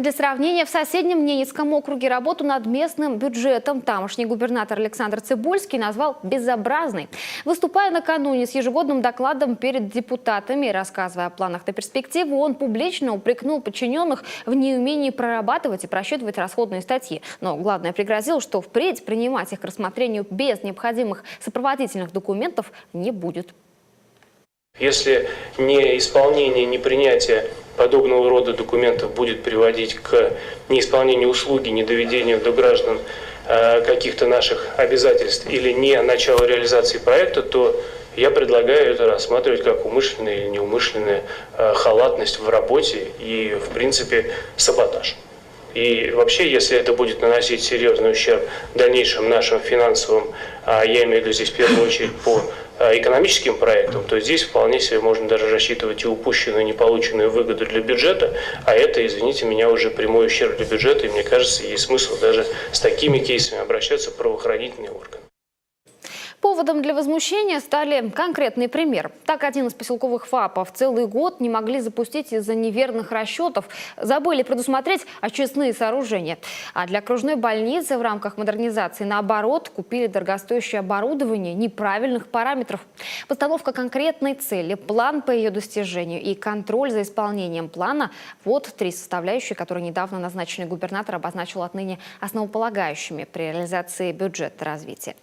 Для сравнения, в соседнем Ненецком округе работу над местным бюджетом тамошний губернатор Александр Цыбульский назвал безобразной. Выступая накануне с ежегодным докладом перед депутатами и рассказывая о планах на перспективу, он публично упрекнул подчиненных в неумении прорабатывать и просчитывать расходные статьи. Но главное, пригрозил, что впредь принимать их к рассмотрению без необходимых сопроводительных документов не будет. Если неисполнение, непринятие подобного рода документов будет приводить к неисполнению услуги, недоведению до граждан каких-то наших обязательств или не началу реализации проекта, то я предлагаю это рассматривать как умышленная или неумышленная халатность в работе и, в принципе, саботаж. И вообще, если это будет наносить серьезный ущерб дальнейшим нашим финансовым, я имею в виду здесь в первую очередь по экономическим проектам, то здесь вполне себе можно даже рассчитывать и упущенную, не полученную выгоду для бюджета, а это, извините меня, уже прямой ущерб для бюджета, и мне кажется, есть смысл даже с такими кейсами обращаться в правоохранительные органы. Поводом для возмущения стали конкретный пример. Так, один из поселковых ФАПов целый год не могли запустить из-за неверных расчетов. Забыли предусмотреть очистные сооружения. А для окружной больницы в рамках модернизации, наоборот, купили дорогостоящее оборудование неправильных параметров. Постановка конкретной цели, план по ее достижению и контроль за исполнением плана – вот три составляющие, которые недавно назначенный губернатор обозначил отныне основополагающими при реализации бюджета развития.